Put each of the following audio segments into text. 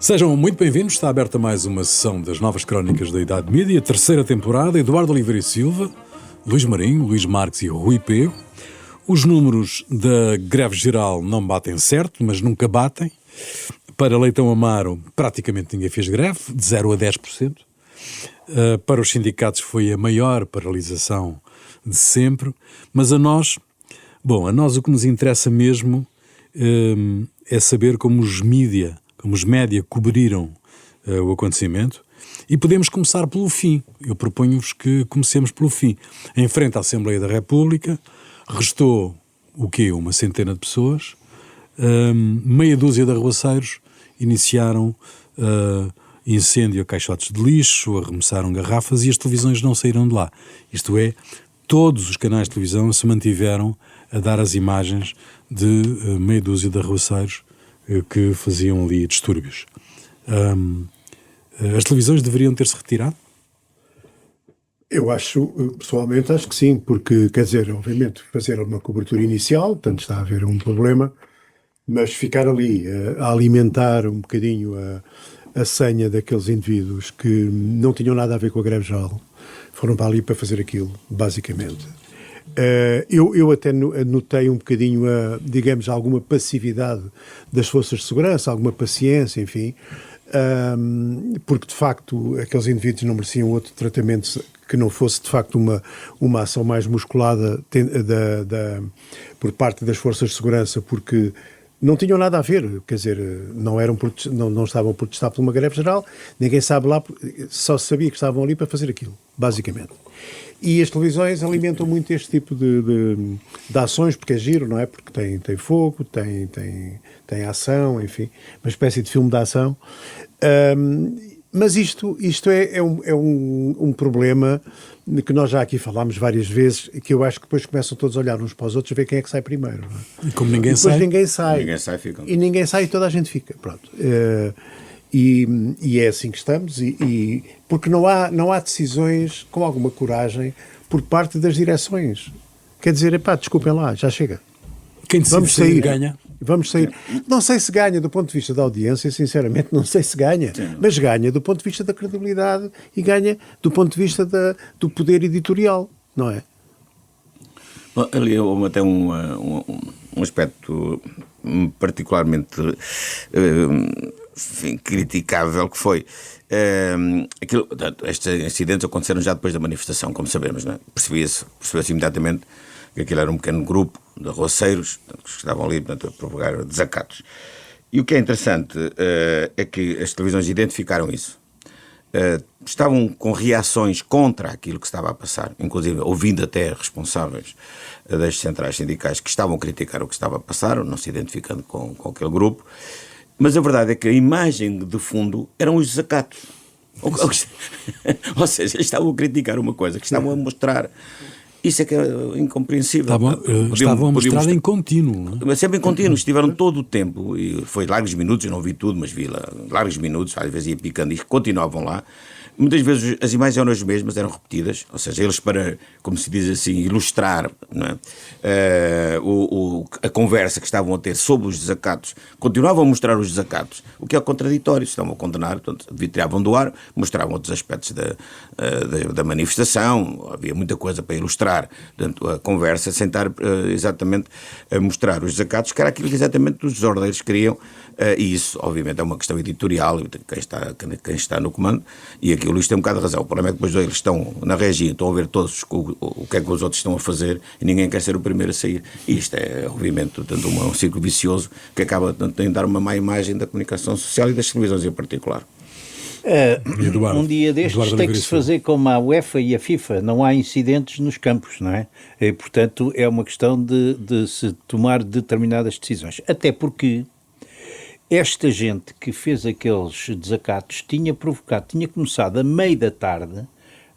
Sejam muito bem-vindos, está aberta mais uma sessão das Novas Crónicas da Idade Média, terceira temporada, Eduardo Oliveira e Silva, Luís Marinho, Luís Marques e Rui Pego. Os números da greve geral não batem certo, mas nunca batem. Para Leitão Amaro, praticamente ninguém fez greve, de 0 a 10%. Para os sindicatos foi a maior paralisação de sempre, mas a nós o que nos interessa mesmo é saber como os média cobriram o acontecimento, e podemos começar pelo fim. Eu proponho-vos que comecemos pelo fim. Em frente à Assembleia da República, restou uma centena de pessoas, meia dúzia de arruaceiros iniciaram incêndio a caixotes de lixo, arremessaram garrafas e as televisões não saíram de lá. Isto é, todos os canais de televisão se mantiveram a dar as imagens de meia dúzia de arruaceiros que faziam ali distúrbios. As televisões deveriam ter-se retirado? Eu pessoalmente acho que sim, porque, quer dizer, obviamente, fazer uma cobertura inicial, portanto está a haver um problema, mas ficar ali a alimentar um bocadinho a senha daqueles indivíduos que não tinham nada a ver com a greve geral, foram para ali para fazer aquilo, basicamente. Eu até notei um bocadinho, digamos, alguma passividade das forças de segurança, alguma paciência, enfim, porque de facto aqueles indivíduos não mereciam outro tratamento que não fosse de facto uma ação mais musculada por parte das forças de segurança, porque não tinham nada a ver, quer dizer, não estavam a protestar por uma greve geral, ninguém sabe lá, só sabia que estavam ali para fazer aquilo, basicamente. E as televisões alimentam muito este tipo de ações, porque é giro, não é? Porque tem fogo, tem ação, enfim, uma espécie de filme de ação. Mas isto é um problema que nós já aqui falámos várias vezes, que eu acho que depois começam todos a olhar uns para os outros a ver quem é que sai primeiro. Não é? E como ninguém sai, fica. E ninguém sai e toda a gente fica. Pronto. E é assim que estamos, porque não há decisões com alguma coragem por parte das direções. Quer dizer, desculpem lá, já chega. Quem decide vamos sair, ganha. Vamos sair. Não sei se ganha do ponto de vista da audiência, sinceramente, não sei se ganha, mas ganha do ponto de vista da credibilidade e ganha do ponto de vista do poder editorial, não é? Bom, ali houve até um aspecto particularmente criticável, que foi estes incidentes aconteceram já depois da manifestação, como sabemos, não é? Percebeu-se imediatamente que aquilo era um pequeno grupo de arruaceiros que estavam ali, portanto, a provocar desacatos. E o que é interessante é que as televisões identificaram isso. Estavam com reações contra aquilo que estava a passar, inclusive ouvindo até responsáveis das centrais sindicais que estavam a criticar o que estava a passar, não se identificando com aquele grupo. Mas a verdade é que a imagem de fundo eram os desacatos. Ou seja, eles estavam a criticar uma coisa que estavam a mostrar. Isso é que é incompreensível. Estavam a mostrar em contínuo. Não é? Mas sempre em contínuo, estiveram todo o tempo, e foi largos minutos, eu não vi tudo, mas vi lá largos minutos, às vezes ia picando e continuavam lá. Muitas vezes as imagens eram as mesmas, eram repetidas, ou seja, eles para, como se diz assim, ilustrar, não é? A conversa que estavam a ter sobre os desacatos, continuavam a mostrar os desacatos, o que é contraditório, estavam a condenar, portanto, tiravam do ar, mostravam outros aspectos da manifestação, havia muita coisa para ilustrar, portanto, a conversa, sem estar exatamente a mostrar os desacatos, que era aquilo que exatamente os desordeiros queriam, e isso, obviamente, é uma questão editorial, quem está no comando, e aqui o Luís tem um bocado de razão. O problema é que depois eles estão na regia, estão a ver todos o que é que os outros estão a fazer e ninguém quer ser o primeiro a sair. E isto é, obviamente, portanto, um ciclo vicioso que acaba de dar uma má imagem da comunicação social e das televisões em particular. Um dia destes tem que se fazer como a UEFA e a FIFA, não há incidentes nos campos, não é? E, portanto, é uma questão de se tomar determinadas decisões. Até porque esta gente que fez aqueles desacatos tinha começado a meio da tarde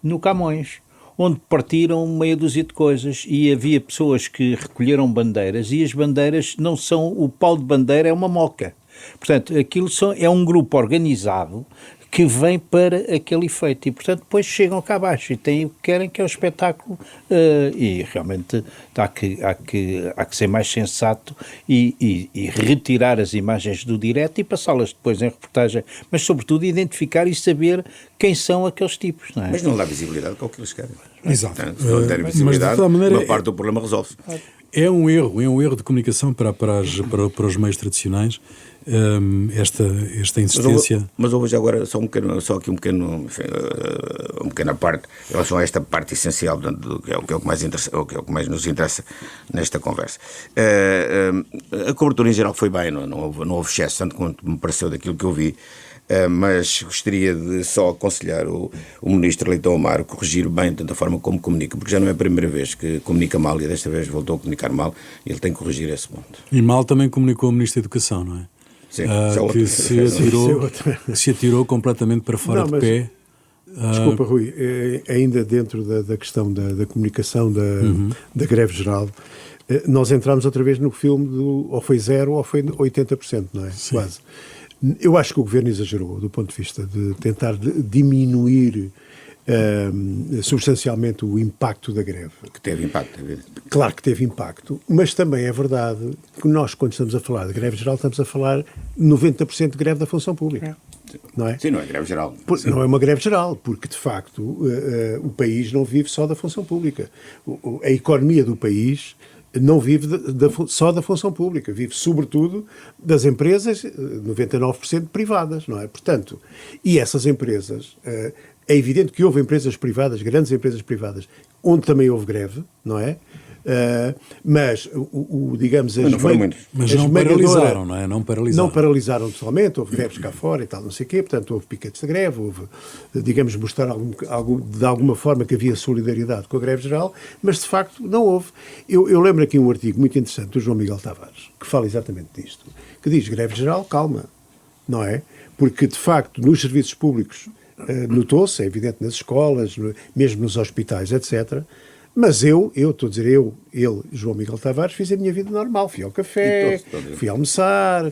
no Camões, onde partiram meia dúzia de coisas e havia pessoas que recolheram bandeiras e as bandeiras não são, o pau de bandeira é uma moca. Portanto, aquilo é um grupo organizado que vem para aquele efeito e, portanto, depois chegam cá abaixo e têm o que querem, que é o espetáculo, e realmente há que ser mais sensato e retirar as imagens do direto e passá-las depois em reportagem, mas sobretudo identificar e saber quem são aqueles tipos, não é? Mas não dá visibilidade com o que eles querem. Exato. Portanto, se não derem visibilidade, uma parte do problema resolve-se. É um erro de comunicação para os meios tradicionais, esta insistência. Mas houve já agora só aqui uma pequena parte em relação a esta parte essencial, que é o que mais nos interessa nesta conversa. A cobertura em geral foi bem, não houve excesso, tanto quanto me pareceu daquilo que eu vi. Mas gostaria de só aconselhar o Ministro Leitão Amaro a corrigir bem tanto a forma como comunica, porque já não é a primeira vez que comunica mal e desta vez voltou a comunicar mal e ele tem que corrigir esse ponto. E mal também comunicou o Ministro da Educação, não é? Sim, que se atirou completamente para fora de pé. Desculpa, Rui, ainda dentro da questão da comunicação da greve geral, nós entramos outra vez no filme ou foi 0 ou foi 80%, não é? Sim. Quase. Eu acho que o Governo exagerou do ponto de vista de tentar diminuir substancialmente o impacto da greve. Que teve impacto, é verdade. Claro que teve impacto, mas também é verdade que nós, quando estamos a falar de greve geral, estamos a falar 90% de greve da função pública. Não é? Sim, não é greve geral. Não é uma greve geral, porque de facto o país não vive só da função pública. A economia do país não vive só da função pública, vive sobretudo das empresas, 99% privadas, não é? Portanto, e essas empresas, é evidente que houve empresas privadas, grandes empresas privadas, onde também houve greve, não é? Mas, digamos... Mas não foram muitos. Mas não paralisaram, não é? Não paralisaram totalmente, houve greves cá fora e tal, não sei o quê, portanto houve piquetes de greve, houve, digamos, mostrar de alguma forma que havia solidariedade com a greve geral, mas de facto não houve. Eu lembro aqui um artigo muito interessante do João Miguel Tavares, que fala exatamente disto, que diz greve geral, calma, não é? Porque de facto nos serviços públicos notou-se, é evidente nas escolas, mesmo nos hospitais, etc., mas estou a dizer, ele, João Miguel Tavares, fiz a minha vida normal. Fui ao café, fui almoçar,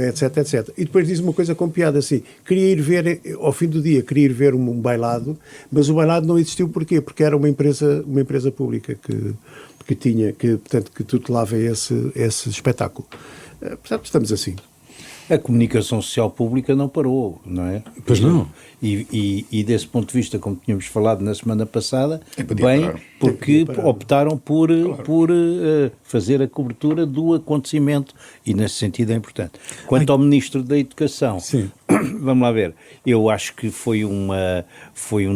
etc, etc. E depois diz uma coisa com piada assim, queria ir ver, ao fim do dia, queria ir ver um bailado, mas o bailado não existiu porquê? Porque era uma empresa pública que tutelava esse espetáculo. Portanto, estamos assim. A comunicação social pública não parou, não é? Pois não. E desse ponto de vista, como tínhamos falado na semana passada, bem, porque optaram por fazer a cobertura do acontecimento e nesse sentido é importante. Quanto ao Ministro da Educação, sim. Vamos lá ver, eu acho que foi um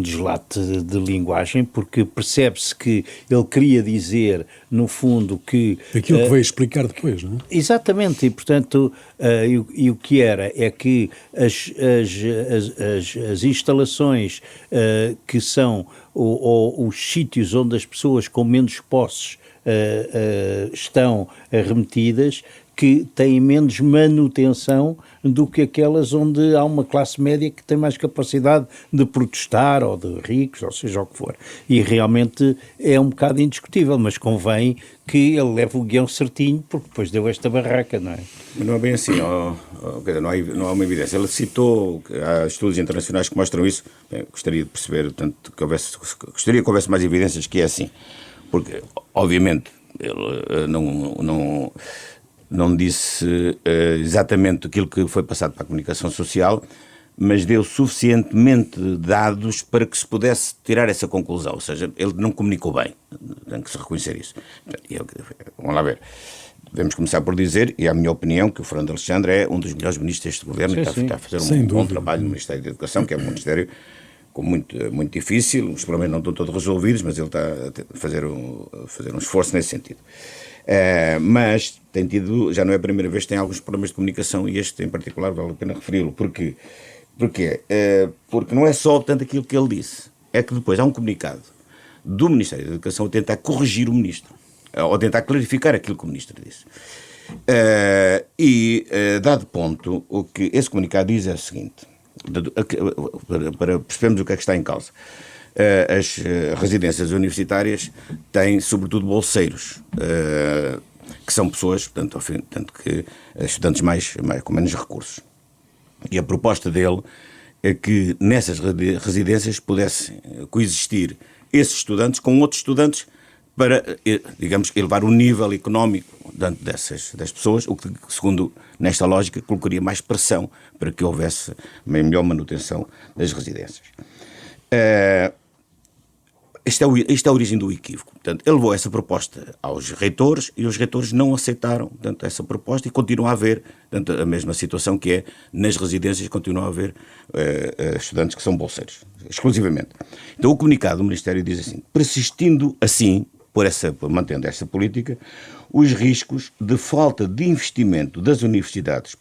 deslate de linguagem, porque percebe-se que ele queria dizer, no fundo, que... Aquilo que veio explicar depois, não é? Exatamente, e portanto, e o que era é que as instalações que são os sítios onde as pessoas com menos posses estão remetidas, que têm menos manutenção do que aquelas onde há uma classe média que tem mais capacidade de protestar, ou de ricos, ou seja o que for. E realmente é um bocado indiscutível, mas convém que ele leve o guião certinho, porque depois deu esta barraca, não é? Mas não é bem assim, não há uma evidência. Ele citou, há estudos internacionais que mostram isso. Bem, gostaria de perceber, gostaria que houvesse mais evidências que é assim. Porque, obviamente, ele não disse exatamente aquilo que foi passado para a comunicação social, mas deu suficientemente dados para que se pudesse tirar essa conclusão. Ou seja, ele não comunicou bem. Tem que se reconhecer isso. Vamos lá ver. Devemos começar por dizer, e é a minha opinião, que o Fernando Alexandre é um dos melhores ministros deste governo e está a fazer um bom trabalho no Ministério da Educação, que é um ministério muito difícil. Os problemas não estão todos resolvidos, mas ele está a fazer um esforço nesse sentido. Mas tem tido, já não é a primeira vez que tem alguns problemas de comunicação, e este em particular vale a pena referi-lo. Porquê? Porque não é só tanto aquilo que ele disse, é que depois há um comunicado do Ministério da Educação a tentar corrigir o Ministro, ou tentar clarificar aquilo que o Ministro disse. Dado ponto, o que esse comunicado diz é o seguinte, para percebermos o que é que está em causa. As residências universitárias têm, sobretudo, bolseiros, que são pessoas, portanto que estudantes com menos recursos. E a proposta dele é que nessas residências pudessem coexistir esses estudantes com outros estudantes para, digamos, elevar o nível económico das pessoas, o que, segundo nesta lógica, colocaria mais pressão para que houvesse uma melhor manutenção das residências. Esta é a origem do equívoco. Portanto, ele levou essa proposta aos reitores e os reitores não aceitaram, portanto, essa proposta e continua a haver, portanto, a mesma situação que é nas residências, continua a haver estudantes que são bolseiros, exclusivamente. Então o comunicado do Ministério diz assim: persistindo assim, mantendo esta política, os riscos de falta de investimento das universidades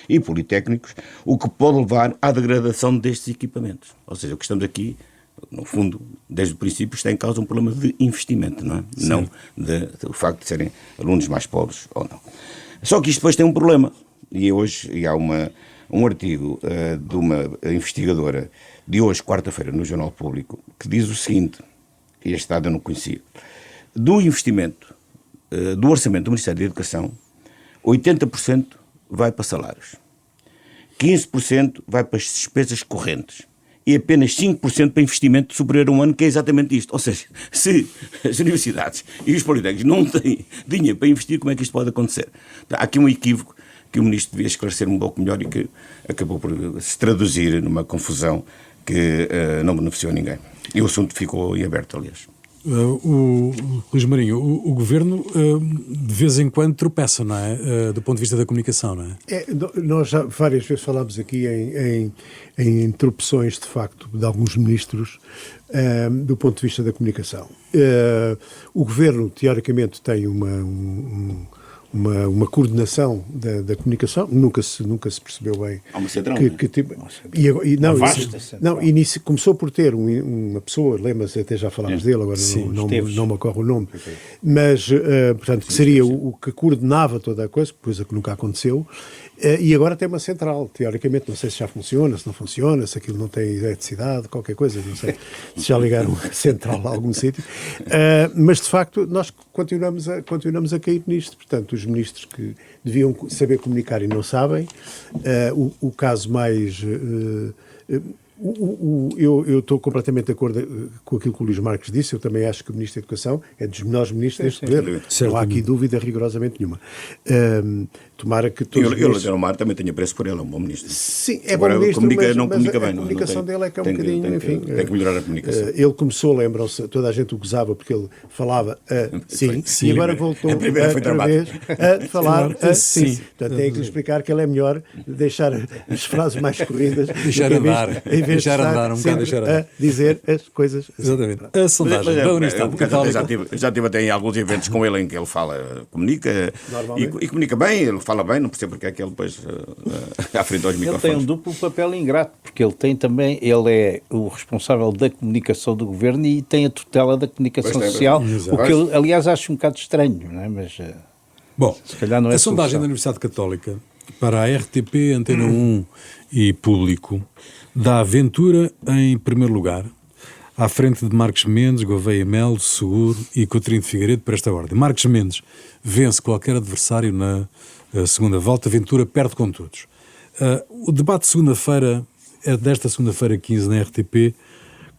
e politécnicos, o que pode levar à degradação destes equipamentos. Ou seja, o que estamos aqui, no fundo, desde o princípio, está em causa um problema de investimento, não é? Sim. Não do facto de serem alunos mais pobres ou não. Só que isto depois tem um problema. E hoje há um artigo de uma investigadora de hoje, quarta-feira, no Jornal Público, que diz o seguinte, e este dado eu não conhecia: do investimento, do orçamento do Ministério da Educação, 80% vai para salários, 15% vai para as despesas correntes e apenas 5% para investimento superior a um ano, que é exatamente isto. Ou seja, se as universidades e os politécnicos não têm dinheiro para investir, como é que isto pode acontecer? Há aqui um equívoco que o Ministro devia esclarecer um pouco melhor e que acabou por se traduzir numa confusão que não beneficiou ninguém. E o assunto ficou em aberto, aliás. O Luís Marinho, o Governo de vez em quando tropeça, não é? Do ponto de vista da comunicação, não é? Nós já várias vezes falámos aqui em tropeções, de facto, de alguns ministros do ponto de vista da comunicação. O Governo, teoricamente, tem uma coordenação da comunicação, nunca se percebeu bem. Há uma central, começou por ter uma pessoa, lembra-se, até já falámos dele, agora não me ocorre o nome, mas, portanto, que seria o que coordenava toda a coisa que nunca aconteceu, e agora tem uma central, teoricamente, não sei se já funciona, se não funciona, se aquilo não tem eletricidade, qualquer coisa, não sei se já ligaram a central a algum sítio, mas, de facto, nós continuamos a cair nisto. Portanto, os ministros que deviam saber comunicar e não sabem, o caso mais... Eu estou completamente de acordo com aquilo que o Luís Marques disse. Eu também acho que o Ministro da Educação é dos melhores ministros deste governo. Não há aqui dúvida rigorosamente nenhuma. Tomara que todos... Eu, Leonardo Mar, também tenho apreço por ele, é um bom ministro. Sim, é bom ministro, não comunica bem. A comunicação dele é que é um bocadinho, enfim... Tem que melhorar a comunicação. Ele começou, lembram-se, toda a gente o gozava porque ele falava sim, e agora voltou outra vez a falar sim. Portanto, tem que lhe explicar que ele é melhor deixar as frases mais corridas, deixar andar, deixar andar um bocado, a dizer as coisas. Exatamente. A sondagem da Universidade Católica. Já tive até em alguns eventos com ele em que ele comunica e comunica bem, ele fala bem, não percebo porque é que ele depois à frente aos microfones. Ele tem um duplo papel ingrato, porque ele é o responsável da comunicação do governo e tem a tutela da comunicação social, o que eu, aliás, acho um bocado estranho, não é? Mas, bom, se calhar não é a sondagem da Universidade Católica para a RTP, Antena 1 e Público dá a Ventura em primeiro lugar, à frente de Marcos Mendes, Gouveia Melo, Seguro e Coutinho de Figueiredo, por esta ordem. Marcos Mendes vence qualquer adversário na segunda volta, Ventura perde com todos. O debate de segunda-feira, desta segunda-feira 15 na RTP,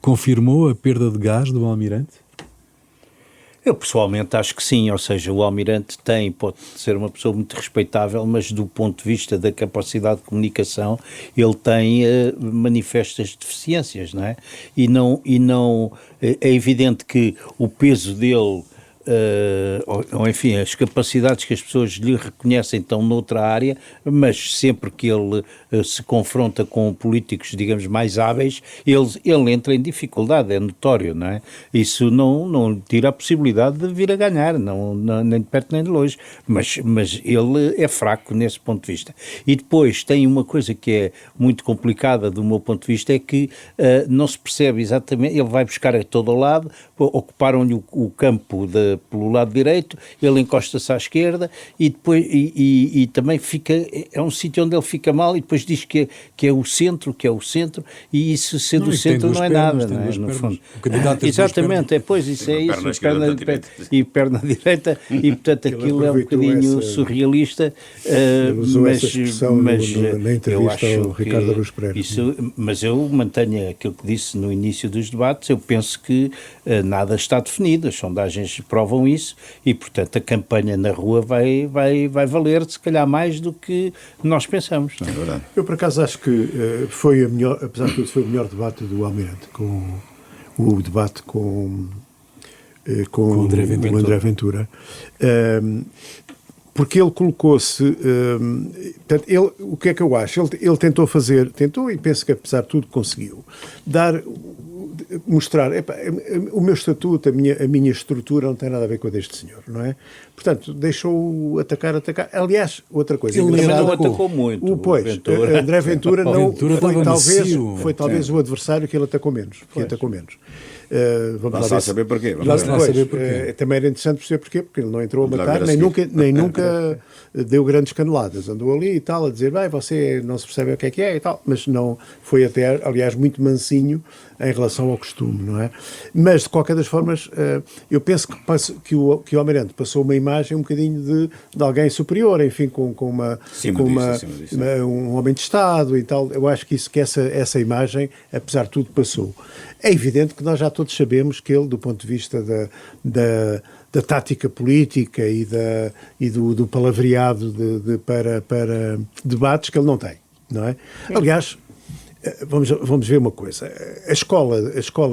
confirmou a perda de gás do Almirante? Eu pessoalmente acho que sim, ou seja, o Almirante pode ser uma pessoa muito respeitável, mas do ponto de vista da capacidade de comunicação, ele tem manifestas deficiências, não é? E não é evidente que o peso dele, ou enfim, as capacidades que as pessoas lhe reconhecem estão noutra área, mas sempre que ele se confronta com políticos, digamos, mais hábeis, ele entra em dificuldade, é notório, não é? Isso não tira a possibilidade de vir a ganhar, nem de perto nem de longe, mas ele é fraco nesse ponto de vista. E depois tem uma coisa que é muito complicada do meu ponto de vista, é que não se percebe exatamente, ele vai buscar a todo o lado, ocuparam-lhe o campo pelo lado direito, ele encosta-se à esquerda e depois e também fica, é um sítio onde ele fica mal e depois diz que é o centro, e isso ser do centro não é nada, não é? No fundo. O candidato tem exatamente, isso é isso, perna direita, e portanto aquilo é um bocadinho surrealista, ele usou essa expressão na entrevista ao Ricardo Aruz Pereira. Mas eu mantenho aquilo que disse no início dos debates, eu penso que nada está definido, as sondagens provam isso e, portanto, a campanha na rua vai valer, se calhar, mais do que nós pensamos. Não é verdade? Eu, por acaso, acho que foi apesar de tudo, foi o melhor debate do Almirante, o debate com o André Ventura. Porque ele colocou-se... o que é que eu acho? Ele tentou e penso que, apesar de tudo, conseguiu mostrar, o meu estatuto, a minha estrutura não tem nada a ver com a deste senhor, não é? Portanto, deixou-o atacar. Aliás, outra coisa... Ele não atacou muito. André Ventura foi talvez o adversário que ele atacou menos. Vamos lá saber porquê. Também era interessante perceber porquê, porque ele não entrou a matar, nem nunca deu grandes caneladas. Andou ali e tal, a dizer, você não se percebe o que é e tal, mas não foi até, aliás, muito mansinho em relação ao costume, não é? Mas, de qualquer das formas, eu penso que o Almirante passou uma imagem um bocadinho de alguém superior, enfim, com um homem de Estado e tal. Eu acho que essa imagem, apesar de tudo, passou. É evidente que nós já todos sabemos que ele, do ponto de vista da tática política e do palavreado para debates, que ele não tem, não é? Aliás, vamos ver uma coisa. A escola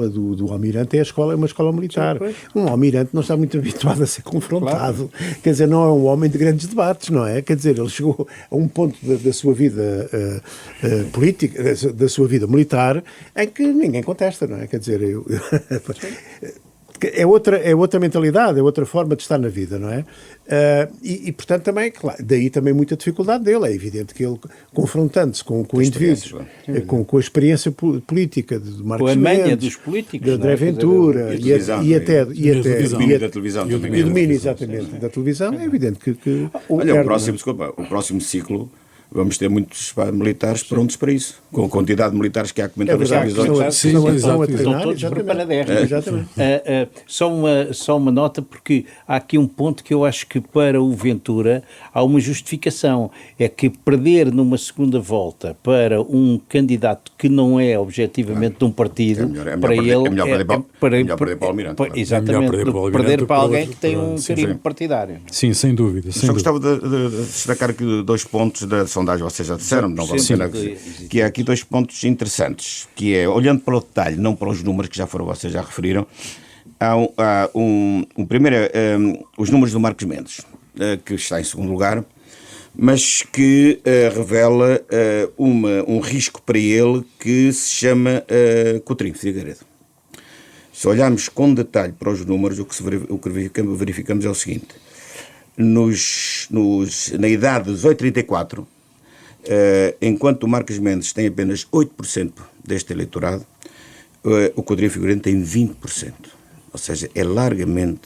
do Almirante é uma escola militar. Um Almirante não está muito habituado a ser confrontado. Claro. Quer dizer, não é um homem de grandes debates, não é? Quer dizer, ele chegou a um ponto da sua vida política, da sua vida militar, em que ninguém contesta, não é? Quer dizer, é outra mentalidade, é outra forma de estar na vida, não é? Portanto, também, claro, daí também muita dificuldade dele. É evidente que ele, confrontando-se com indivíduos, com a experiência política de Marcos Mendes, dos políticos, de André Ventura da televisão, e o domínio, exatamente, da televisão, é evidente que olha, o próximo ciclo vamos ter muitos militares prontos para isso, com a quantidade de militares que há comentado nas televisões. Estão todos preparados. Só uma nota, porque há aqui um ponto que eu acho que para o Ventura há uma justificação, é que perder numa segunda volta para um candidato que não é objetivamente de um partido, para ele é melhor perder para o Almirante. Exatamente, perder para alguém que tem um carinho partidário. Sim, sem dúvida. Só gostava de destacar aqui 2 pontos da sondagem, vocês já disseram, não vale a pena, que é aqui 2 pontos interessantes, que é, olhando para o detalhe, não para os números que vocês já referiram, há primeiro, os números do Marcos Mendes, que está em segundo lugar, mas que revela um risco para ele que se chama Coutinho Figueiredo. Se olharmos com detalhe para os números, o que verificamos é o seguinte: na idade de 18 a 34, enquanto o Marcos Mendes tem apenas 8% deste eleitorado, o Coutinho Figueiredo tem 20%. Ou seja, é largamente,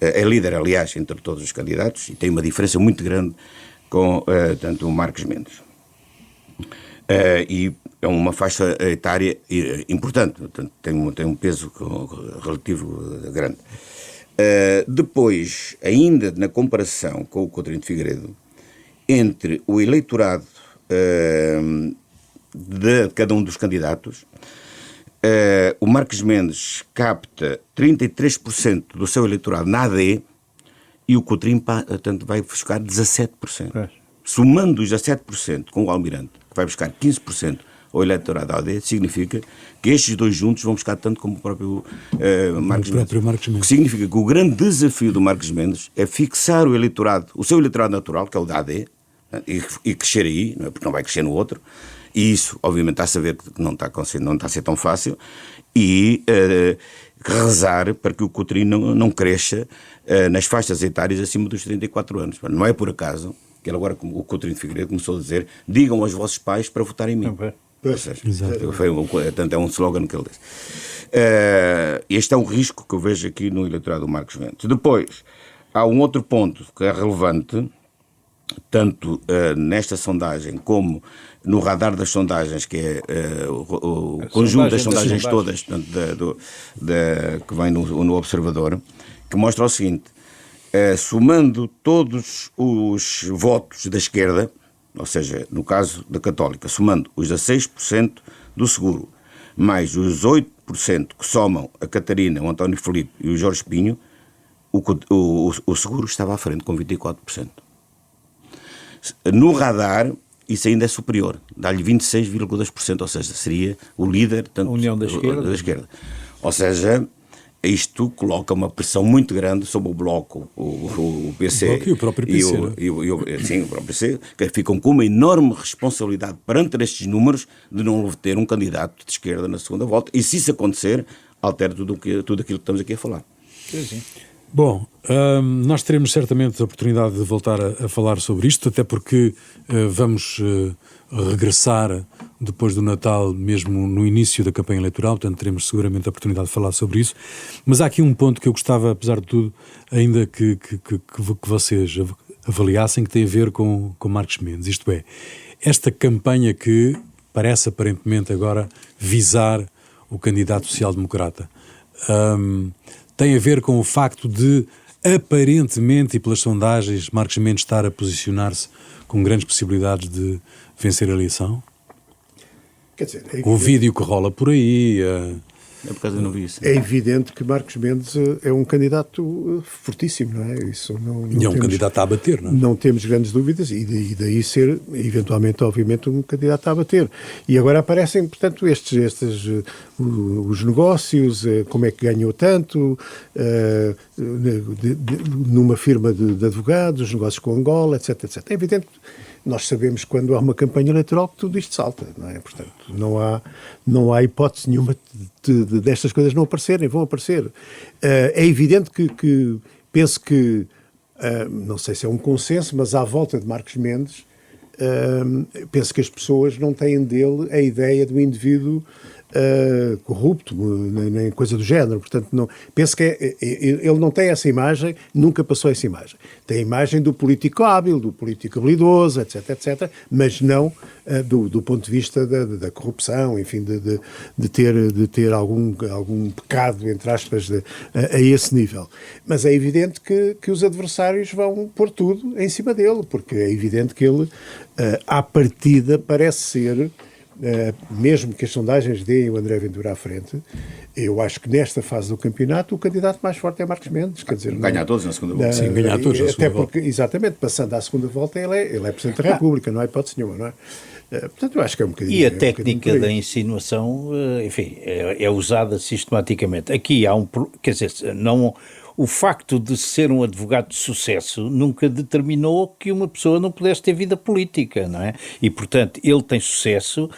é líder, aliás, entre todos os candidatos, e tem uma diferença muito grande com tanto o Marcos Mendes. E é uma faixa etária importante, portanto, tem um peso relativo grande. Depois, ainda na comparação com o Coutinho Figueiredo, entre o eleitorado de cada um dos candidatos, o Marcos Mendes capta 33% do seu eleitorado na AD e o Coutinho, portanto, vai buscar 17%. Somando os 17% com o Almirante, que vai buscar 15% ao eleitorado da AD, significa que estes 2 juntos vão buscar tanto como o próprio Marcos Mendes. O que significa que o grande desafio do Marcos Mendes é fixar o seu eleitorado natural, que é o da AD, e crescer aí, não é? Porque não vai crescer no outro, e isso, obviamente, está a saber que não está a ser tão fácil, e rezar para que o Coutinho não cresça nas faixas etárias acima dos 34 anos. Não é por acaso que ele agora, o Coutinho de Figueiredo, começou a dizer: digam aos vossos pais para votarem em mim. Portanto, é um slogan que ele diz. Este é um risco que eu vejo aqui no eleitorado do Marcos Mendes. Depois, há um outro ponto que é relevante, tanto nesta sondagem como no radar das sondagens, que é o conjunto das sondagens todas, portanto, que vem no Observador, que mostra o seguinte: somando todos os votos da esquerda, ou seja, no caso da Católica, somando os 16% do Seguro, mais os 8% que somam a Catarina, o António Filipe e o Jorge Pinho, o Seguro estava à frente com 24%. No radar, isso ainda é superior, dá-lhe 26,2%, ou seja, seria o líder a União da Esquerda. Ou seja, isto coloca uma pressão muito grande sobre o Bloco, o PC. O Bloco e o próprio PC. Sim, o próprio PC, que ficam com uma enorme responsabilidade perante estes números de não ter um candidato de esquerda na segunda volta. E se isso acontecer, altera tudo aquilo que estamos aqui a falar. Sim. Bom, nós teremos certamente a oportunidade de voltar a falar sobre isto, até porque vamos regressar depois do Natal, mesmo no início da campanha eleitoral, portanto teremos seguramente a oportunidade de falar sobre isso. Mas há aqui um ponto que eu gostava, apesar de tudo, ainda que vocês avaliassem, que tem a ver com Marcos Mendes. Isto é, esta campanha que parece aparentemente agora visar o candidato social-democrata. Tem a ver com o facto de, aparentemente, e pelas sondagens, Marcos Mendes estar a posicionar-se com grandes possibilidades de vencer a eleição? Quer dizer, o vídeo que rola por aí... É por causa de não vi isso. É evidente que Marcos Mendes é um candidato fortíssimo, não é? Isso não e é um candidato a bater, não é? Não temos grandes dúvidas e daí ser, eventualmente, obviamente, um candidato a bater. E agora aparecem, portanto, os negócios, como é que ganhou tanto, numa firma de advogados, os negócios com Angola, etc, etc. É evidente que nós sabemos quando há uma campanha eleitoral que tudo isto salta, não é? Portanto, não há hipótese nenhuma destas coisas não aparecerem, vão aparecer. É evidente que penso que, não sei se é um consenso, mas à volta de Marcos Mendes, penso que as pessoas não têm dele a ideia do indivíduo corrupto, nem coisa do género. Portanto, não, penso que ele não tem essa imagem, nunca passou essa imagem. Tem a imagem do político hábil, do político habilidoso, etc, etc, mas não do ponto de vista da corrupção, enfim, de ter algum pecado, entre aspas, a esse nível. Mas é evidente que os adversários vão pôr tudo em cima dele, porque é evidente que ele, à partida, parece ser... mesmo que as sondagens deem o André Ventura à frente, eu acho que nesta fase do campeonato o candidato mais forte é Marcos Mendes. Quer dizer, ganhar todos na segunda volta. Sim, ganhar todos na segunda volta. Até porque, exatamente, passando à segunda volta, ele é Presidente da República, não há hipótese nenhuma, não é? Portanto, eu acho que é um bocadinho... E a técnica da insinuação, enfim, é usada sistematicamente. Aqui há quer dizer, não... O facto de ser um advogado de sucesso nunca determinou que uma pessoa não pudesse ter vida política, não é? E, portanto, ele tem sucesso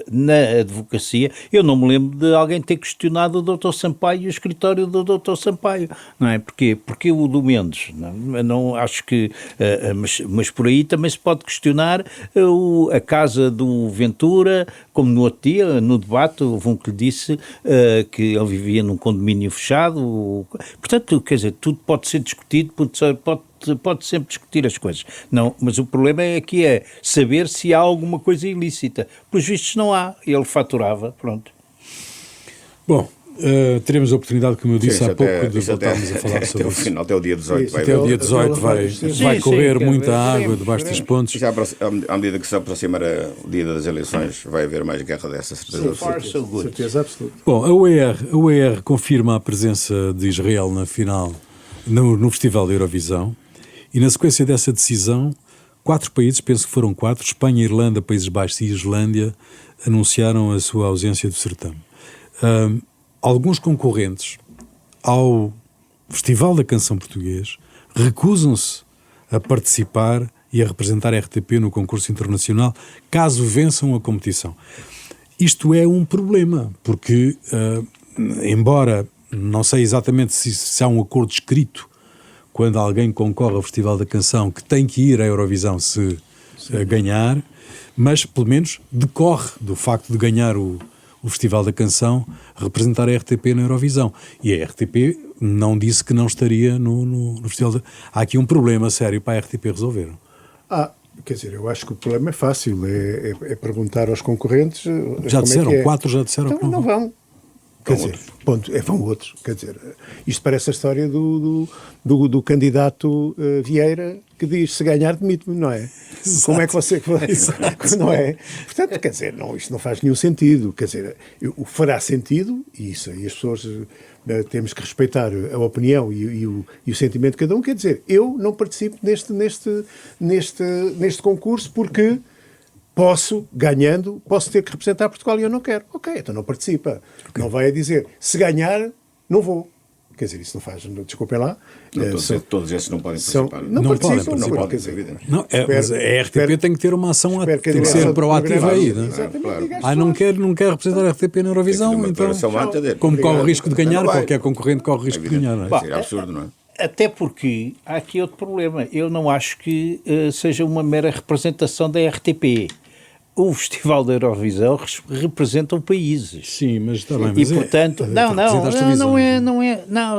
na advocacia. Eu não me lembro de alguém ter questionado o Dr. Sampaio e o escritório do Dr. Sampaio, não é? Porquê? Porque o do Mendes, não acho que... mas por aí também se pode questionar a casa do Ventura, como no outro dia, no debate, houve um que lhe disse que ele vivia num condomínio fechado. Portanto, quer dizer, tudo pode ser discutido, pode sempre discutir as coisas. Não, mas o problema aqui é saber se há alguma coisa ilícita. Pelos vistos não há. Ele faturava, pronto. Bom, teremos a oportunidade, como eu disse há pouco, de voltarmos a falar sobre isso. Até o dia 18. Até o dia 18 vai correr muita água debaixo das pontes. Já à medida que se aproximar o dia das eleições, vai haver mais guerra dessa, certeza absoluta. Certeza absoluta. Bom, a UER confirma a presença de Israel na final, no Festival da Eurovisão, e na sequência dessa decisão, 4 países, penso que foram 4, Espanha, Irlanda, Países Baixos e Islândia, anunciaram a sua ausência do certame. Alguns concorrentes ao Festival da Canção Português recusam-se a participar e a representar a RTP no concurso internacional, caso vençam a competição. Isto é um problema, porque, embora não sei exatamente se há um acordo escrito quando alguém concorre ao Festival da Canção que tem que ir à Eurovisão se ganhar, mas pelo menos decorre do facto de ganhar o Festival da Canção, representar a RTP na Eurovisão. E a RTP não disse que não estaria no Festival. Há aqui um problema sério para a RTP resolver. Quer dizer, eu acho que o problema é fácil, é perguntar aos concorrentes. Já disseram, 4 já disseram então, que não vão. Quer dizer, vão outros. Quer dizer, isto parece a história do candidato Vieira que diz: se ganhar, demite-me, não é? Exato. Como é que você. Não é? Portanto, quer dizer, isto não faz nenhum sentido. Quer dizer, fará sentido, e isso aí as pessoas. Temos que respeitar a opinião e o sentimento de cada um. Quer dizer, eu não participo neste concurso porque ganhando, posso ter que representar Portugal e eu não quero. Ok, então não participa. Okay. Não vai a dizer, se ganhar, não vou. Quer dizer, isso não faz, desculpem lá. Todos esses não podem participar. Não participam, não podem. Mas a RTP tem que ter uma ação, tem que ser proativa aí. Né? Claro. Não quer representar a RTP na Eurovisão, então, como corre o risco de ganhar, qualquer concorrente corre o risco de ganhar. Não é? Seria absurdo, não é? Até porque há aqui outro problema. Eu não acho que seja uma mera representação da RTP. O Festival da Eurovisão representa países. Sim, mas também. E portanto,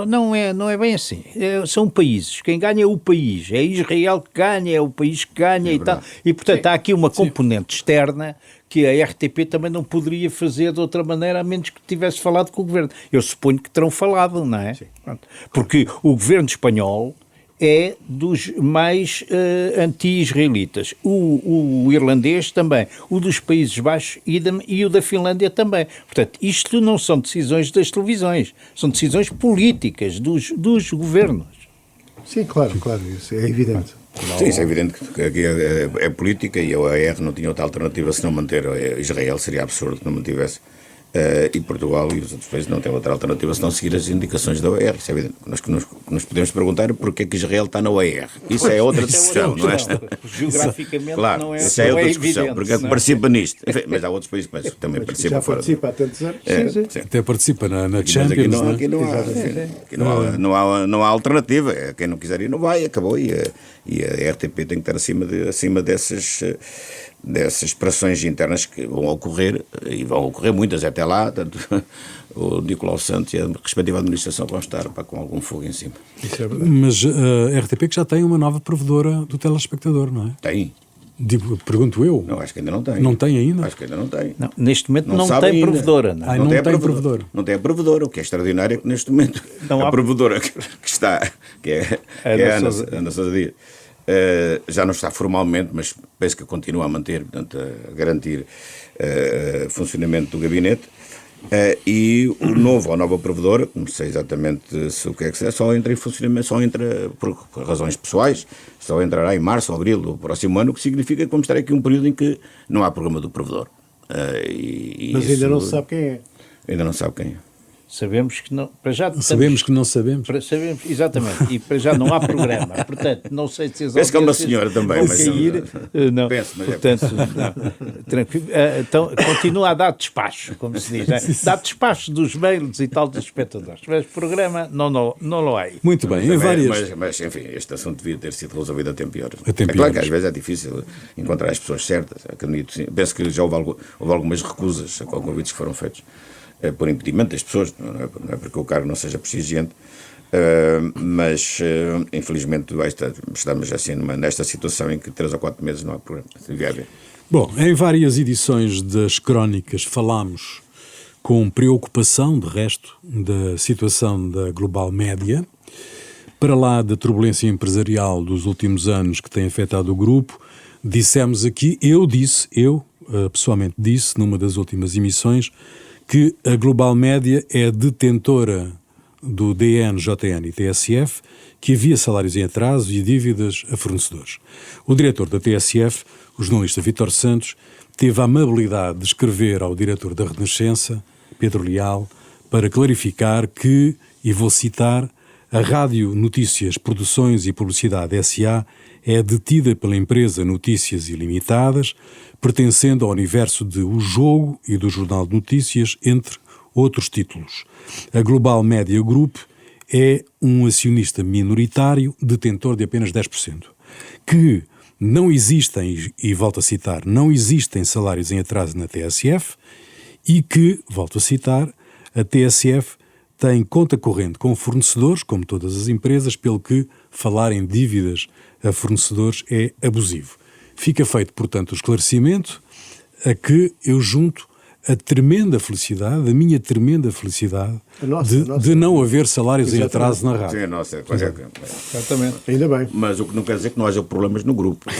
não é bem assim. São países. Quem ganha é o país. É Israel que ganha, é o país que ganha e tal. E portanto há aqui uma componente externa que a RTP também não poderia fazer de outra maneira, a menos que tivesse falado com o governo. Eu suponho que terão falado, não é? Porque o governo espanhol é dos mais anti-israelitas. O irlandês também. O dos Países Baixos e o da Finlândia também. Portanto, isto não são decisões das televisões. São decisões políticas dos governos. Sim, claro, isso é evidente. Sim, isso é evidente que aqui é política e a OAR não tinha outra alternativa senão manter Israel. Seria absurdo que não mantivesse. E Portugal e os outros países não têm outra alternativa senão seguir as indicações da OAR. Isso é evidente. Nós podemos perguntar porque é que Israel está na OAR. Isso é outra discussão, não é? Geograficamente claro, não é. Isso é outra discussão, porque é que participa nisto. Enfim, mas há outros países que também participam. Já participa há tantos anos. Até participa na Champions. Aqui não há alternativa. Quem não quiser ir não vai, acabou. E a RTP tem que estar acima dessas pressões internas que vão ocorrer, e vão ocorrer muitas até lá, tanto o Nicolau Santos e a respectiva administração vão estar com algum fogo em cima. Mas a RTP que já tem uma nova provedora do telespectador, não é? Tem. Pergunto eu. Não, acho que ainda não tem. Não tem ainda? Acho que ainda não tem. Não, neste momento não tem provedora. Não tem provedora. Não tem a provedora, o que é extraordinário é que neste momento a provedora que está, que é a Ana Sousa Dias, já não está formalmente, mas penso que continua a manter, portanto, a garantir funcionamento do gabinete. E a nova provedora, não sei exatamente o que é, só entra em funcionamento, por razões pessoais, só entrará em março ou abril do próximo ano, o que significa que vamos estar aqui um período em que não há programa do provedor. Mas ainda não se sabe quem é. Ainda não sabe quem é. Sabemos que não. Para já sabemos que não sabemos. Sabemos, exatamente. E para já não há programa. Portanto, não sei se as penso que é uma senhora também. Mas cair, não. Penso, mas portanto, não. Tranquilo. Então, continua a dar despacho, como se diz. Né? Dá despacho dos mails e tal dos espectadores. Mas programa não há. Muito bem, em várias. Mas, enfim, este assunto devia ter sido resolvido a tempo e horas. É claro que às vezes é difícil encontrar as pessoas certas. Penso que já houve algumas recusas a convites que foram feitos por impedimento das pessoas, não é porque o cargo não seja prestigiante, mas infelizmente estamos assim nesta situação em que 3 ou 4 meses não há programa. Bom, em várias edições das Crónicas falámos com preocupação, de resto, da situação da Global Média, para lá da turbulência empresarial dos últimos anos que tem afetado o grupo. Dissemos aqui, eu pessoalmente disse, numa das últimas emissões, que a Global Média é detentora do DN, JN e TSF, que havia salários em atraso e dívidas a fornecedores. O diretor da TSF, o jornalista Vítor Santos, teve a amabilidade de escrever ao diretor da Renascença, Pedro Leal, para clarificar que, e vou citar, a Rádio Notícias Produções e Publicidade S.A. é detida pela empresa Notícias Ilimitadas, pertencendo ao universo de O Jogo e do Jornal de Notícias, entre outros títulos. A Global Media Group é um acionista minoritário, detentor de apenas 10%, que, não existem, e volto a citar, não existem salários em atraso na TSF e que, volto a citar, a TSF tem conta corrente com fornecedores, como todas as empresas, pelo que falar em dívidas a fornecedores é abusivo. Fica feito, portanto, o esclarecimento a que eu junto a tremenda felicidade, a minha tremenda felicidade de não haver salários em atraso na rádio. Sim, nossa, exatamente. Ainda bem. Mas o que não quer dizer que não haja problemas no grupo.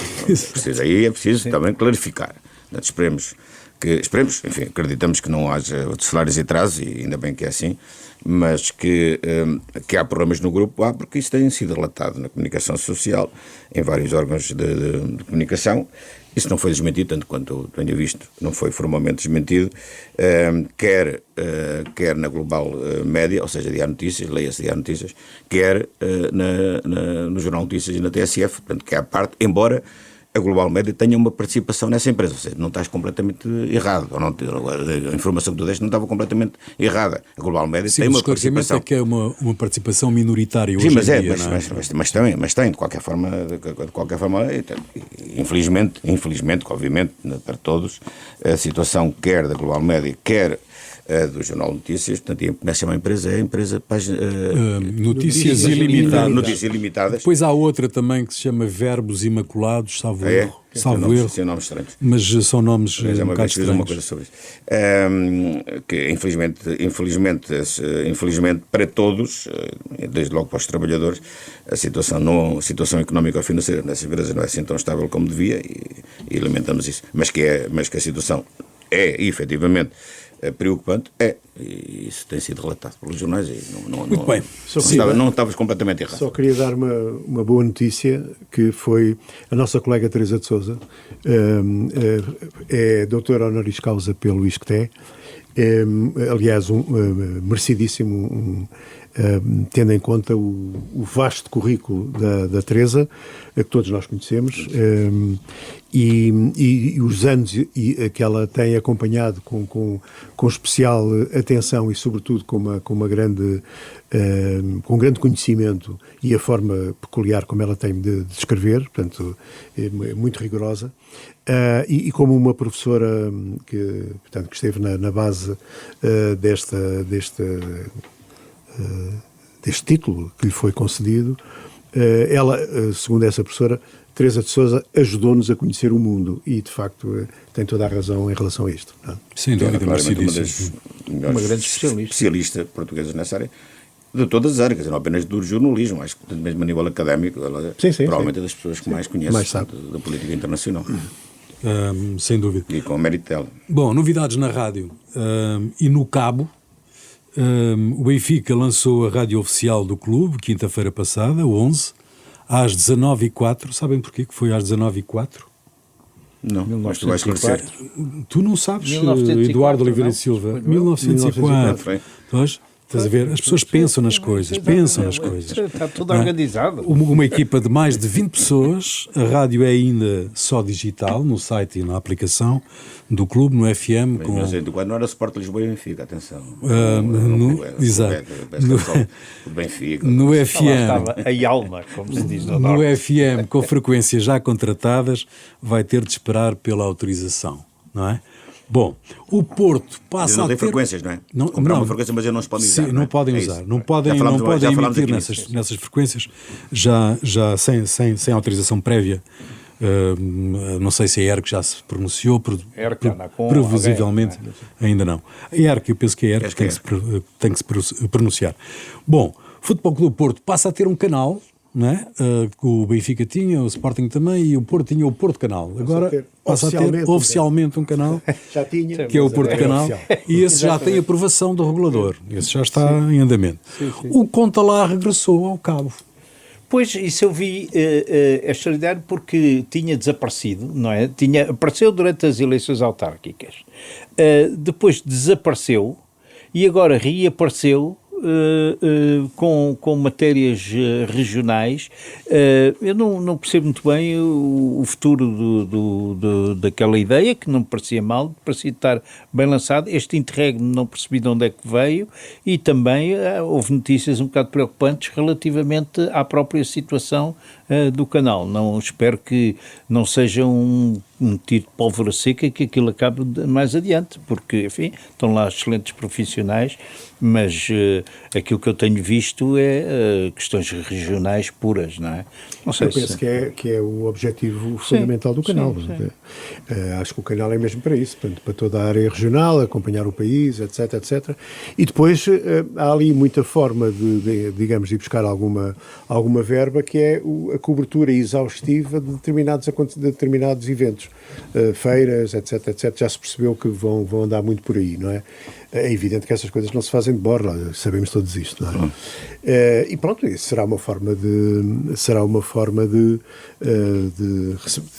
Aí é preciso também clarificar. Esperemos, enfim, acreditamos que não haja salários em atraso, e ainda bem que é assim, mas que há problemas no grupo, porque isso tem sido relatado na comunicação social, em vários órgãos de comunicação. Isso não foi desmentido, tanto quanto eu tenho visto, não foi formalmente desmentido, quer na Global Média, ou seja, Diário Notícias, leia-se Diário Notícias, quer no Jornal Notícias e na TSF, portanto, que é a parte, embora a Global Média tenha uma participação nessa empresa, ou seja, não estás completamente errado, ou não, a informação que tu deste não estava completamente errada. A Global Média tem uma participação. É que é uma participação minoritária hoje em dia. Mas tem, de qualquer forma, infelizmente, obviamente, para todos, a situação quer da Global Média, quer do Jornal Notícias, portanto, como é que se chama a empresa? É a empresa Notícias Ilimitadas. Notícias Ilimitadas. Depois há outra também que se chama Verbos Imaculados, salvo erro. São nomes estranhos. Mas são nomes um bocado estranhos. Uma coisa sobre isso. Que infelizmente para todos, desde logo para os trabalhadores, a situação económica ou financeira nessas empresas não é assim tão estável como devia, e lamentamos isso. Mas que a situação é efetivamente preocupante, e isso tem sido relatado pelos jornais, e Muito bem. Não estavas completamente errado. Só queria dar uma boa notícia, que foi a nossa colega Teresa de Sousa, é doutora honoris causa pelo ISCTE, aliás, merecidíssimo, tendo em conta o vasto currículo da Teresa, que todos nós conhecemos, e os anos que ela tem acompanhado com especial atenção, e sobretudo com um grande conhecimento, e a forma peculiar como ela tem de escrever, portanto, é muito rigorosa, e como uma professora que esteve na base deste título que lhe foi concedido. Ela, segundo essa professora, Teresa de Sousa, ajudou-nos a conhecer o mundo, e de facto tem toda a razão em relação a isto. Sem dúvida, uma grande especialista portuguesa nessa área, de todas as áreas, não apenas do jornalismo, acho que mesmo a nível académico, ela provavelmente é das pessoas que mais conhece da política internacional. Sem dúvida. E com o mérito dela. Bom, novidades na rádio e no cabo. O Benfica lançou a rádio oficial do clube, quinta-feira passada, 11, às 19h04. Sabem porquê que foi às 19h04? Não, mas tu vais esclarecer. Tu não sabes, 1904, Eduardo Oliveira e Silva. 1904. Pois, estás a ver? As pessoas pensam nas coisas, Está tudo organizado. Uma equipa de mais de 20 pessoas, a rádio é ainda só digital, no site e na aplicação do clube, no FM. Não era Sport Lisboa e Benfica, atenção. Exato. Benfica. No FM. Estava a alma, como se diz no FM, com frequências já contratadas, vai ter de esperar pela autorização, não é? Bom, o Porto passa não a ter... tem frequências, não é? Comprar uma frequência, mas eles não se podem usar. Sim, não podem usar. Não podem emitir nessas frequências, já sem autorização prévia. Não sei se a ERC já se pronunciou, previsivelmente ainda não. A ERC, eu penso que a ERC tem que se pronunciar. Bom, o Futebol Clube Porto passa a ter um canal, não é? O Benfica tinha, o Sporting também, e o Porto tinha o Porto Canal. Agora passa a ter oficialmente um canal, já tinha, que é o Porto Canal, e esse já tem aprovação do regulador. Esse já está em andamento. Sim. O Conta Lá regressou ao cabo. Pois, isso eu vi, é extraordinário, porque tinha desaparecido, não é? Apareceu durante as eleições autárquicas, depois desapareceu, e agora reapareceu com matérias regionais. Eu não percebo muito bem o futuro daquela ideia, que não me parecia mal, parecia estar bem lançado. Este interregno não percebi de onde é que veio, e também houve notícias um bocado preocupantes relativamente à própria situação do canal. Não, espero que não seja um tiro de pólvora seca, que aquilo acabe mais adiante, porque, enfim, estão lá excelentes profissionais, mas aquilo que eu tenho visto é questões regionais puras, não é? Não sei eu penso que é o objetivo fundamental do canal. Sim. Acho que o canal é mesmo para isso, para toda a área regional, acompanhar o país, etc, etc. E depois há ali muita forma de buscar alguma verba, que é a cobertura exaustiva de determinados eventos, feiras, etc, etc. Já se percebeu que vão andar muito por aí, não é? É evidente que essas coisas não se fazem de borla, sabemos todos isto, não é? E pronto, isso será uma forma de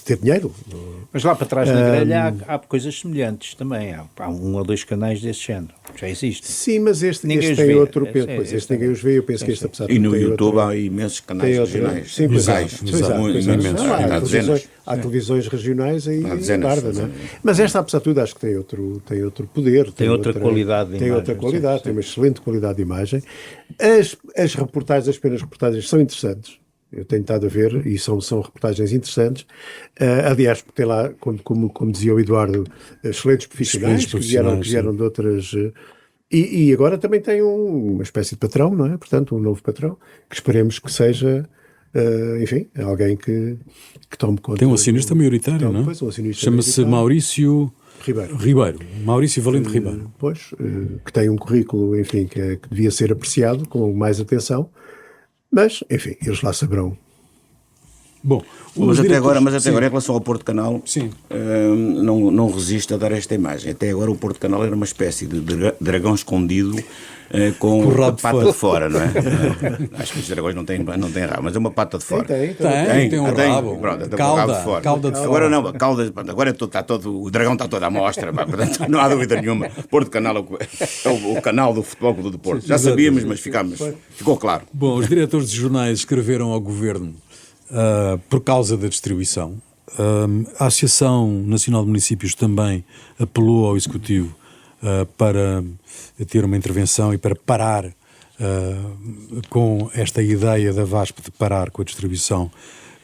ter dinheiro. Mas lá para trás na grelha há coisas semelhantes também, há 1 ou 2 canais desse género, já existe. Sim, mas este tem outro peso, este ninguém os vê, eu penso que este, apesar de tudo, e no YouTube há imensos canais regionais. Sim, há televisões regionais aí em Guarda, não é? Mas esta, apesar de tudo, acho que tem outro poder. Tem outra qualidade de imagem. Tem outra qualidade, tem uma excelente qualidade de imagem. As reportagens, as primeiras reportagens são interessantes. Eu tenho estado a ver e são reportagens interessantes. Aliás, porque tem lá, como dizia o Eduardo, excelentes profissionais que vieram de outras... E agora também tem uma espécie de patrão, não é? Portanto, um novo patrão, que esperemos que seja... enfim, alguém que tome conta. Tem um acionista maioritário, não é? Chama-se Maurício Ribeiro. Maurício Valente Ribeiro. Pois, que tem um currículo, enfim, que devia ser apreciado com mais atenção, mas, enfim, eles lá saberão. Bom, mas até agora, em relação ao Porto Canal, sim. Não resisto a dar esta imagem. Até agora o Porto Canal era uma espécie de dragão escondido com a pata de fora, não é? Acho que os dragões não têm rabo, mas é uma pata de fora. Tem um rabo. Pronto, cauda de fora. Cauda de fora. Agora não, a cauda, agora o dragão está todo à mostra, portanto não há dúvida nenhuma. Porto Canal é o canal do Futebol Clube do Porto. Já sabíamos, mas ficou claro. Bom, os diretores de jornais escreveram ao Governo por causa da distribuição. A Associação Nacional de Municípios também apelou ao Executivo para ter uma intervenção e para parar com esta ideia da VASP de parar com a distribuição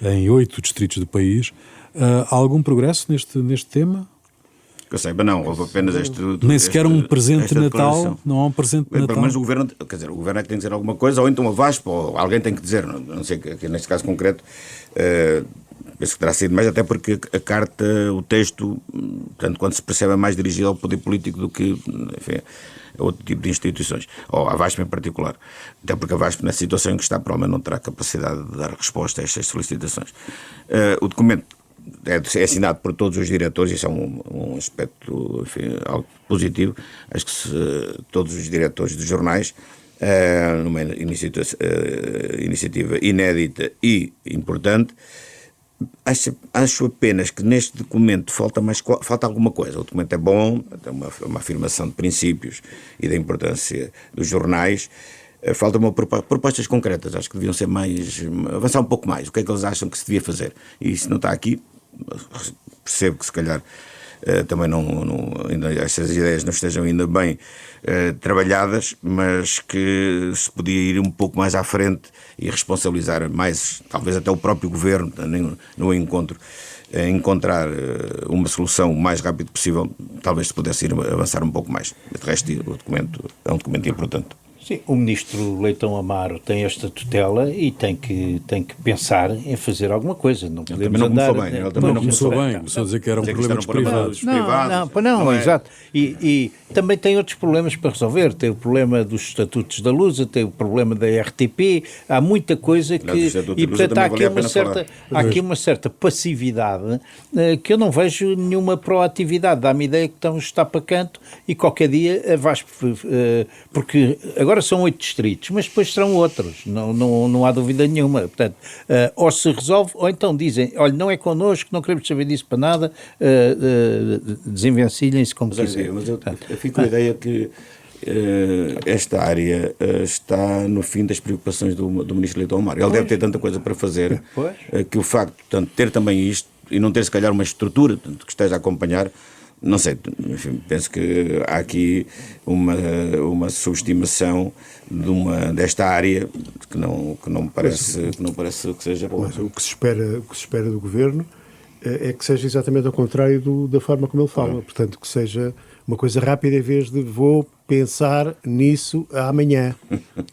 em 8 distritos do país. Há algum progresso neste tema? Que eu saiba, não, houve apenas nem sequer um presente de Natal, não há um presente de Natal. Pelo menos o Governo é que tem que dizer alguma coisa, ou então a VASP, ou alguém tem que dizer, não sei, que neste caso concreto, penso que terá sido mais, até porque a carta, o texto, tanto quanto se percebe, é mais dirigido ao poder político do que, enfim, a outro tipo de instituições, ou à VASP em particular. Até porque a VASP, na situação em que está, provavelmente não terá capacidade de dar resposta a estas solicitações. O documento é assinado por todos os diretores, isso é um aspecto, enfim, algo positivo. Acho que todos os diretores dos jornais, numa iniciativa inédita e importante. Acho apenas que neste documento falta alguma coisa. O documento é bom, tem uma afirmação de princípios e da importância dos jornais. Faltam propostas concretas, acho que deviam ser avançar um pouco mais. O que é que eles acham que se devia fazer? E isso não está aqui. Percebo que se calhar também ainda estas ideias não estejam ainda bem trabalhadas, mas que se podia ir um pouco mais à frente e responsabilizar mais, talvez até o próprio Governo, no encontrar uma solução o mais rápido possível, talvez se pudesse ir avançar um pouco mais. De resto, o documento é um documento importante. Sim, o ministro Leitão Amaro tem esta tutela e tem que pensar em fazer alguma coisa. Não podemos andar... Ele também não começou bem. Começou a dizer que era um problema dos privados. Não, exato. E também tem outros problemas para resolver. Tem o problema dos estatutos da Lusa, tem o problema da RTP, há muita coisa que... E, portanto, há aqui uma certa passividade que eu não vejo nenhuma proatividade. Dá-me ideia que está para canto e qualquer dia vais... Porque agora são 8 distritos, mas depois serão outros, não há dúvida nenhuma. Portanto, ou se resolve, ou então dizem, olha, não é connosco, não queremos saber disso para nada, desenvencilhem-se como quiserem. Mas eu fico com a ideia que esta área está no fim das preocupações do ministro Leitão Amaro. Ele deve ter tanta coisa para fazer, que o facto de ter também isto, e não ter se calhar uma estrutura que esteja a acompanhar, Não sei, enfim, penso que há aqui uma subestimação desta área que não me parece que seja boa. Mas o que se espera do Governo é que seja exatamente ao contrário da forma como ele fala. Portanto, que seja uma coisa rápida em vez de vou pensar nisso amanhã,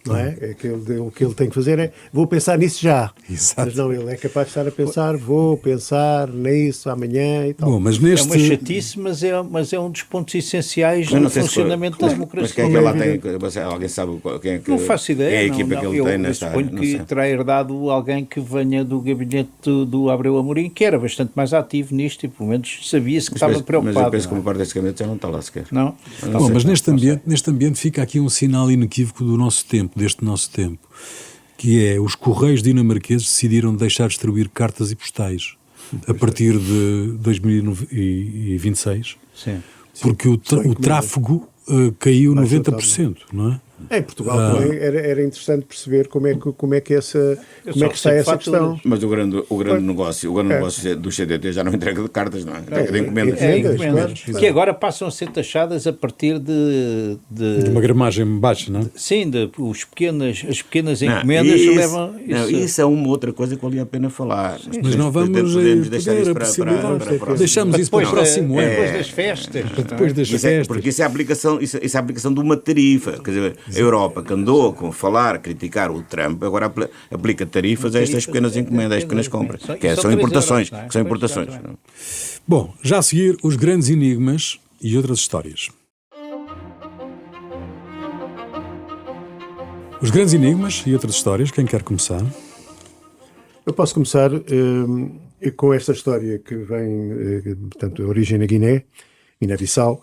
não é? O que ele tem que fazer é vou pensar nisso já. Exato. Mas não, ele é capaz de estar a pensar vou pensar nisso amanhã e tal. Bom, mas É uma chatice, mas é um dos pontos essenciais do funcionamento da democracia. Mas quem é que ele lá tem? Alguém sabe quem é que... Não faço ideia. Quem é a equipa que ele tem nesta área? Suponho que terá herdado alguém que venha do gabinete do Abreu Amorim, que era bastante mais ativo nisto e pelo menos sabia-se que estava preocupado. Mas eu penso que uma parte desse gabinete já não está lá sequer. Não? Bom, mas neste ambiente fica aqui um sinal inequívoco do nosso tempo, deste nosso tempo, que é os Correios dinamarqueses decidiram deixar distribuir cartas e postais a partir de 2026, Sim. porque o tráfego caiu 90%, não é? Em Portugal também era interessante perceber como é que está essa questão. Mas o grande negócio do CDT já não entrega de cartas, não é? Entrega de encomendas. Encomendas, que agora passam a ser taxadas a partir de uma gramagem baixa, não é? Sim, as pequenas encomendas levam... Isso é uma outra coisa que valia a pena falar. Mas não vamos deixar isso para deixamos isso para o próximo ano. Depois das festas. Depois das festas. Porque isso é a aplicação de uma tarifa. Quer dizer, a Europa, que andou a criticar o Trump, agora aplica tarifas a estas pequenas encomendas, a estas pequenas compras, que são importações. Bom, já a seguir, os grandes enigmas e outras histórias. Os grandes enigmas e outras histórias, quem quer começar? Eu posso começar com esta história que vem, portanto, a origem na Guiné-Bissau,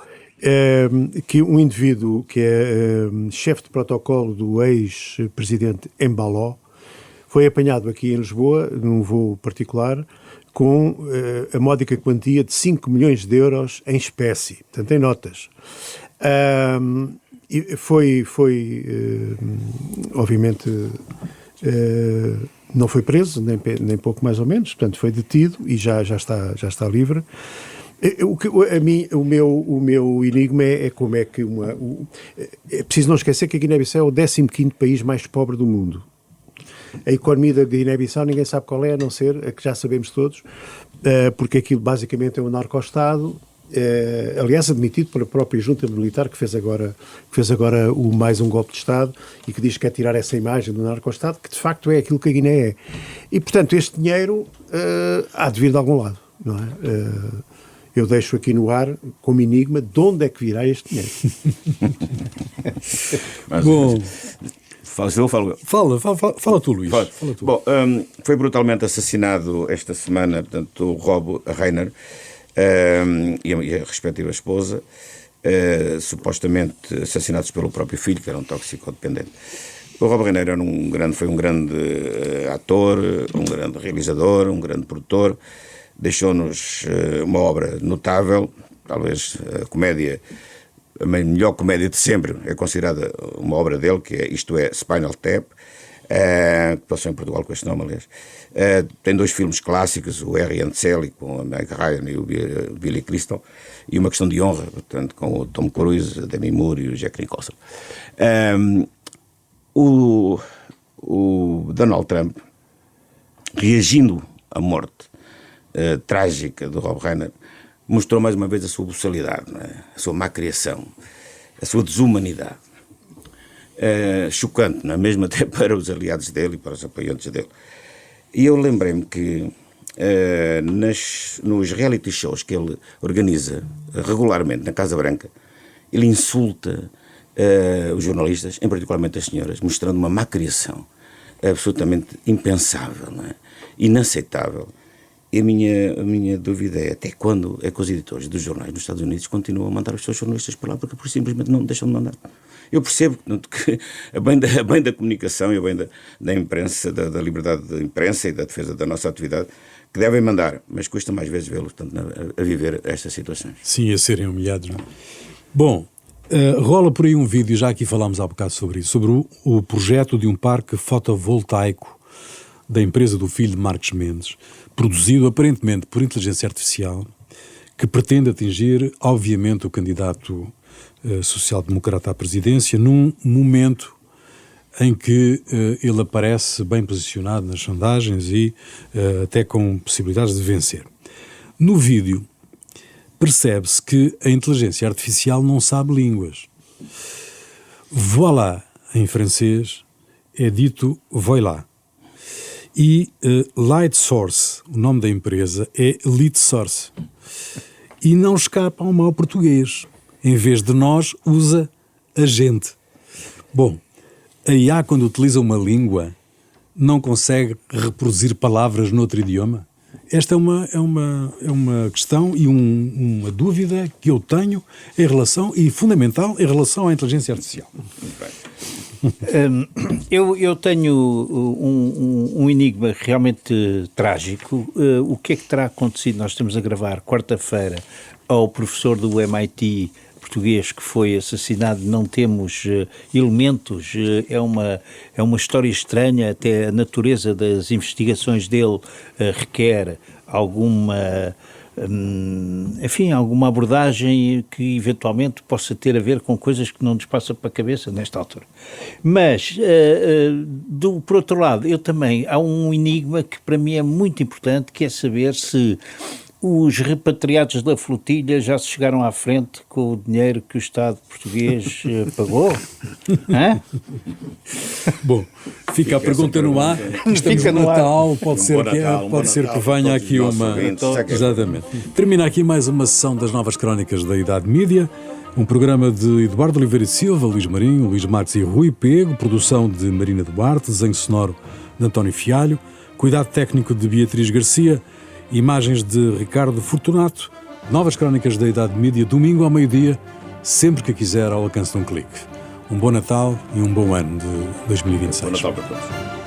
que um indivíduo que é chefe de protocolo do ex-presidente Embaló foi apanhado aqui em Lisboa, num voo particular, com a módica quantia de 5 milhões de euros em espécie, portanto em notas. E foi obviamente, não foi preso, nem pouco mais ou menos, portanto foi detido e já está livre. O meu enigma é como é que é preciso não esquecer que a Guiné-Bissau é o 15º país mais pobre do mundo. A economia da Guiné-Bissau ninguém sabe qual é, a não ser a que já sabemos todos, porque aquilo basicamente é um narco-estado, aliás admitido pela própria junta militar que fez agora mais um golpe de Estado e que diz que quer tirar essa imagem do narco-estado, que de facto é aquilo que a Guiné é. E portanto este dinheiro há de vir de algum lado, não é? Eu deixo aqui no ar, como enigma, de onde é que virá este dinheiro. Bom, fala tu, Luís. Fala tu. Bom, foi brutalmente assassinado esta semana, portanto, o Rob Reiner e a respectiva esposa, supostamente assassinados pelo próprio filho, que era um toxicodependente. O Rob Reiner foi um grande ator, um grande realizador, um grande produtor. Deixou-nos uma obra notável, talvez a melhor comédia de sempre, é considerada uma obra dele, que é Isto é, Spinal Tap, que passou em Portugal com este nome, aliás. Tem 2 filmes clássicos, o Harry and Sally, com a Meg Ryan e o Billy Crystal, e Uma Questão de Honra, portanto, com o Tom Cruise, a Demi Moore e o Jack Nicholson. O Donald Trump, reagindo à morte trágica do Rob Reiner, mostrou mais uma vez a sua boçalidade, não é? A sua má criação, a sua desumanidade. Chocante, não é? Mesmo até para os aliados dele e para os apoiantes dele. E eu lembrei-me que nos reality shows que ele organiza regularmente na Casa Branca, ele insulta os jornalistas, em particularmente as senhoras, mostrando uma má criação absolutamente impensável, não é? Inaceitável. E a minha dúvida é até quando é que os editores dos jornais nos Estados Unidos continuam a mandar os seus jornalistas para lá, porque simplesmente não deixam de mandar. Eu percebo que a bem da comunicação e a bem da imprensa, da liberdade de imprensa e da defesa da nossa atividade, que devem mandar, mas custa mais vezes vê-los a viver estas situações. Sim, a serem humilhados. Não é? Bom, rola por aí um vídeo, já aqui falámos há bocado sobre isso, sobre o projeto de um parque fotovoltaico da empresa do filho de Marcos Mendes, produzido aparentemente por inteligência artificial, que pretende atingir, obviamente, o candidato social-democrata à presidência num momento em que ele aparece bem posicionado nas sondagens e até com possibilidades de vencer. No vídeo, percebe-se que a inteligência artificial não sabe línguas. Voilà, em francês, é dito voilà. E Light Source, o nome da empresa, é Lead Source. E não escapa ao mau português. Em vez de nós, usa agente. Bom, a IA, quando utiliza uma língua, não consegue reproduzir palavras noutro idioma? Esta é uma questão e uma dúvida que eu tenho em relação, e fundamental, em relação à inteligência artificial. Eu tenho um enigma realmente trágico. O que é que terá acontecido? Nós estamos a gravar quarta-feira ao professor do MIT português que foi assassinado, não temos elementos, é uma história estranha, até a natureza das investigações dele requer alguma abordagem que eventualmente possa ter a ver com coisas que não nos passam para a cabeça nesta altura. Mas, por outro lado, há um enigma que para mim é muito importante, que é saber se os repatriados da flotilha já se chegaram à frente com o dinheiro que o Estado português pagou? Hã? Bom, fica a pergunta no ar. Estamos no Natal, pode ser que venha aqui uma... Exatamente. Termina aqui mais uma sessão das Novas Crónicas da Idade Mídia, um programa de Eduardo Oliveira e Silva, Luís Marinho, Luís Marques e Rui Pego, produção de Marina Duarte, desenho sonoro de António Fialho, cuidado técnico de Beatriz Garcia, imagens de Ricardo Fortunato. Novas Crónicas da Idade Mídia, domingo ao meio-dia, sempre que quiser, ao alcance de um clique. Um bom Natal e um bom ano de 2026. Bom Natal para todos.